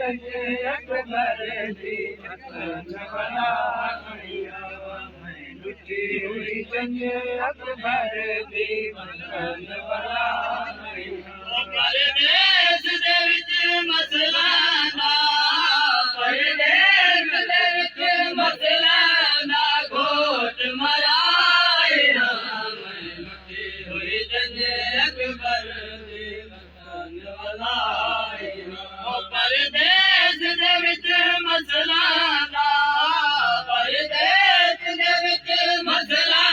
अकबर दी वतन वाला लुटी हुई जंग अकबर दी वतन वाला परदेस दे विच मसला ना परदेस दे विच मसला ना घोट मराए लुटी हुई जंग अकबर दी वतन वाला परदेस दे विच मसला ना परदेस दे विच मसला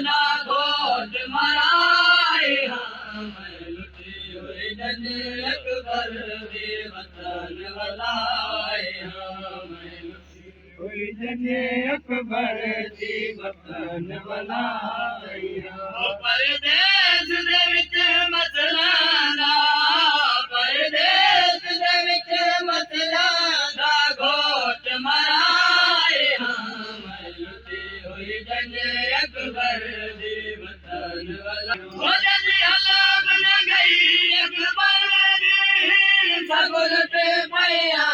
ना घोट मराए लुटी हुई जंग अकबर दी वतन वाला हुई जंग अकबर दी वतन वाला परदेस दे विच मसला ना परदेस दे विच मसला ना घोट मराए लुटी हुई जंग अकबर दी वतन वाला हो जदी हलाक न गई अकबर दी सब लुट पया